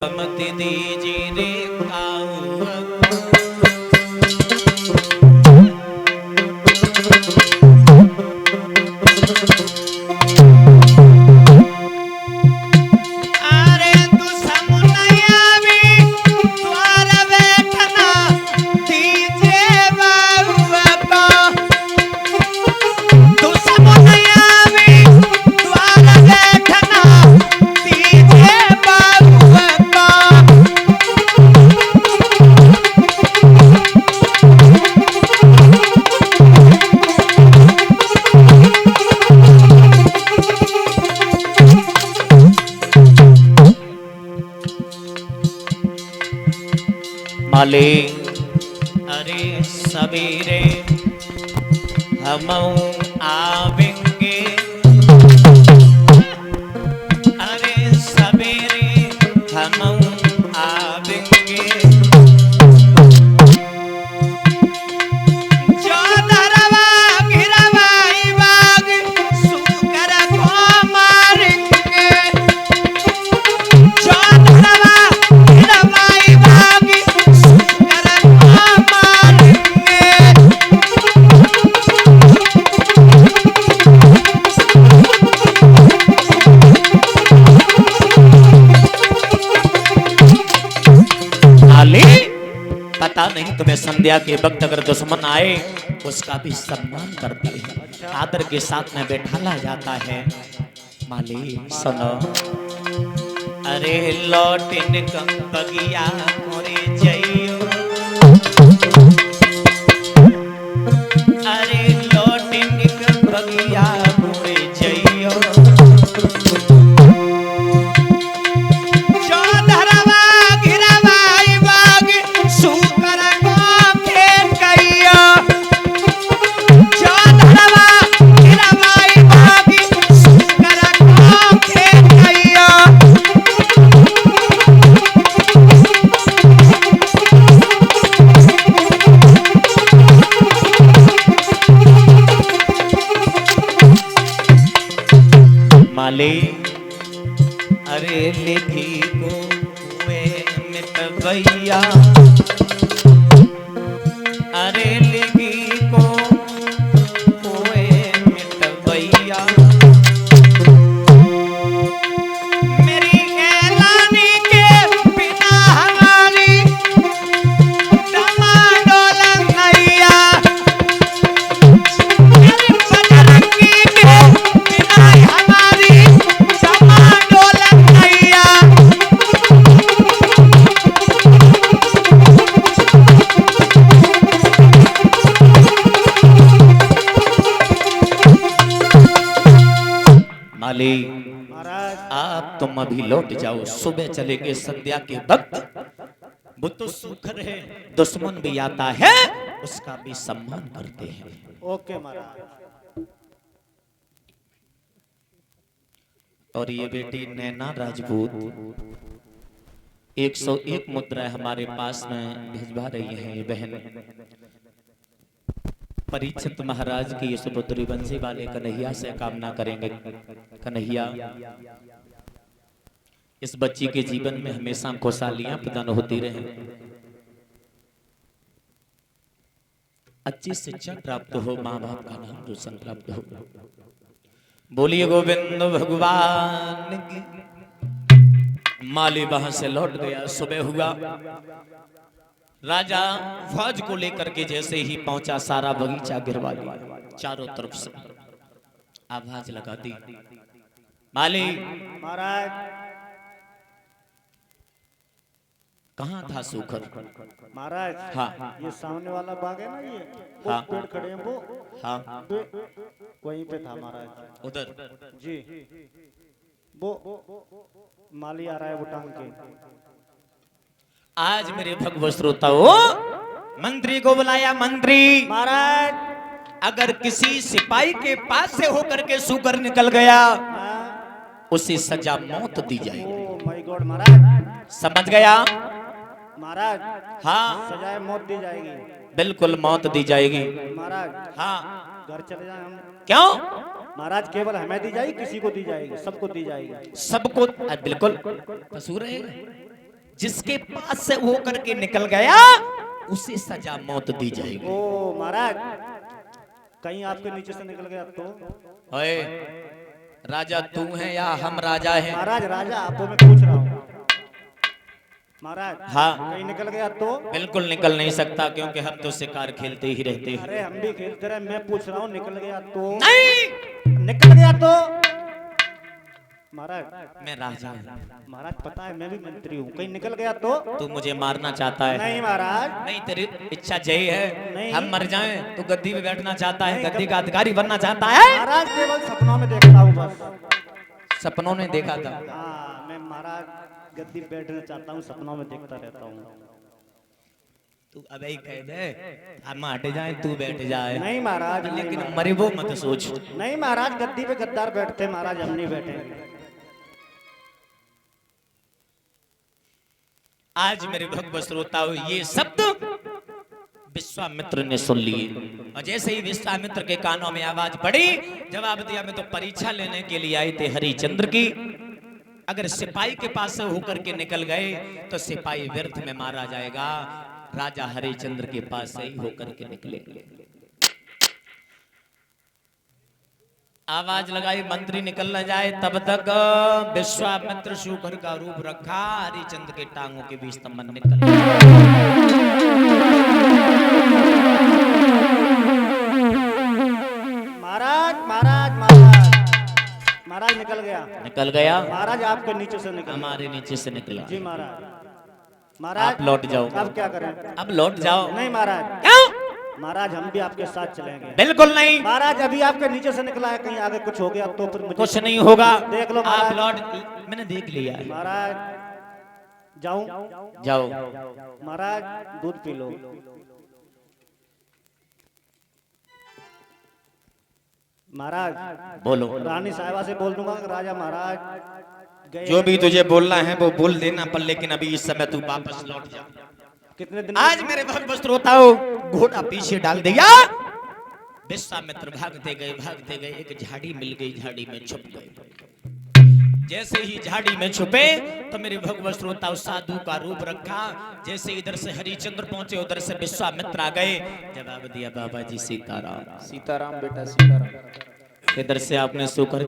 मत दीजिए रे माले। अरे सवेरे हम आवेंगे, अरे सवेरे हम आवेंगे। जो धरवा गिरवाई बाग सुकर को मारेंगे। जो धरवा गिरवाई बाग पता नहीं तुम्हें संध्या के वक्त अगर दुश्मन आए उसका भी सम्मान करते हैं, आदर के साथ में बैठाला जाता है। माली सुनो, अरे लौटिन कम बगिया मोरे जइयो, अरे लौटिन कम बगिया मोरे जइयो। माले। अरे लेधी को कुएं में तबैया, अरे लेधी को कुएं में तबैया। मेरी ऐलानी के बिना हमारी डमाडोल नैया, मेरी बजरंगी के बिना हमारी डमाडोल नैया। माली आप तुम अभी लौट जाओ, सुबह चलेंगे संध्या के वक्त। वो तो सुखर है, दुश्मन भी आता है उसका भी सम्मान करते हैं। ओके महाराज। और ये बेटी नैना राजपूत 101 मुद्रा हमारे पास में भिजवा रही है। ये बहन परीक्षित महाराज की इस पुत्री बंसी वाले कन्हैया से कामना करेंगे। कन्हैया इस बच्ची के जीवन में हमेशा खुशहालियां प्रदान होती रहे, अच्छी शिक्षा प्राप्त हो, माँ बाप का नाम रोशन प्राप्त हो। बोलिए गोविंद भगवान की। माली वहां से लौट गया, सुबह हुआ। राजा फौज को लेकर के जैसे ही पहुंचा, सारा बगीचा गिरवा लिया, चारों तरफ से आवाज लगा दी। माली महाराज कहाँ था सुखर? महाराज हाँ ये सामने वाला बाग है ना, ये वो हाँ पेड़ खड़े हैं वो, हाँ वहीं पे था महाराज। उधर जी वो माली आ रहा है वो टांग के। आज मेरे भगवत श्रोताओं, मंत्री को बुलाया। मंत्री महाराज अगर किसी सिपाही के पास से होकर के सुकर निकल गया उसे सजा मौत दी जाएगी। ओ माय गॉड महाराज, समझ गया? महाराज हाँ सजाए मौत दी जाएगी। बिल्कुल मौत दी जाएगी। महाराज हाँ घर चले जाए हम। क्यों? महाराज केवल हमें दी जाएगी, किसी को दी जाएगी, सबको दी जाएगी। सबको बिल्कुल कसूर है। जिसके पास से वो करके निकल गया उसे सजा मौत दी जाएगी। ओ महाराज, कहीं आपके नीचे से निकल गया तो? ओए, राजा तू है या हम राजा हैं? महाराज राजा आपको मैं पूछ रहा हूँ। महाराज हाँ। कहीं निकल गया तो? बिल्कुल निकल नहीं सकता, क्योंकि हम तो शिकार खेलते ही रहते हैं। अरे हम भी खेलते रहे, मैं पूछ रहा हूँ निकल गया तो? नहीं, निकल गया तो? महाराज मैं राजा हूँ। महाराज पता है मैं भी मंत्री हूँ, कहीं निकल गया तो? तू मुझे मारना चाहता है? नहीं महाराज। नहीं, तेरी इच्छा यही है नहीं। हम मर जाएं? तू गद्दी पे बैठना चाहता है, नहीं, गद्दी का अधिकारी बनना चाहता है? महाराज केवल सपनों में देखता हूँ बस। सपनों ने देखा था। हाँ मैं महाराज गद्दी पे बैठना चाहता हूँ, सपनों में देखता रहता हूँ। तू अब ही कह दे हम हट जाए, तू बैठ जाए। नहीं महाराज, नहीं लेकिन महाराज। मरे वो मत सोच। नहीं महाराज, गद्दी पे गद्दार बैठते, महाराज हम नहीं बैठेंगे। आज मेरे भगवत श्रोताओं ये शब्द विश्वामित्र ने सुन लिए, और जैसे ही विश्वामित्र के कानों में आवाज पड़ी, जवाब दिया मैं तो परीक्षा लेने के लिए आए थे हरिचंद्र की। अगर सिपाही के पास से होकर के निकल गए तो सिपाही व्यर्थ में मारा जाएगा। राजा हरिचंद्र के पास से ही होकर के निकले। आवाज लगाई मंत्री निकल न जाए, तब तक विश्वामित्र शूकर का रूप रखा, हरिचंद्र के टांगों के बीच तमन निकल महाराज महाराज महाराज महाराज निकल गया। महाराज आपके नीचे से निकल, हमारे नीचे से निकला। जी महाराज। महाराज आप लौट जाओ। अब क्या करें? अब लौट जाओ। नहीं महाराज, क्यों? महाराज हम भी आपके साथ चलेंगे। बिल्कुल नहीं। महाराज अभी आपके नीचे से निकला है, कहीं आगे कुछ हो गया तो फिर मुझे कुछ नहीं होगा। देख लो आप महाराज। लौट, मैंने देख लिया है। महाराज जाऊं? जाओ। महाराज दूध पी लो। महाराज बोलो। रानी साहिबा से बोल दूंगा कि राजा महाराज गए। जो भी तुझे बोलना है वो बोल देना, पर लेकिन अभी इस समय तू वापस लौट जा। कितने दिन? आज मेरे भक्त श्रोताओं घोड़ा पीछे डाल दिया। विश्वामित्र भागते गए, एक झाड़ी मिल गई, झाड़ी में छुप गए। जैसे ही झाड़ी में छुपे तो मेरे भगवत श्रोताओं साधु का रूप रखा। जैसे इधर से हरिचंद्र पहुंचे, उधर से विश्वामित्र आ गए। जवाब दिया बाबा जी सीताराम। सीताराम बेटा सीताराम। इधर से आपने सुकर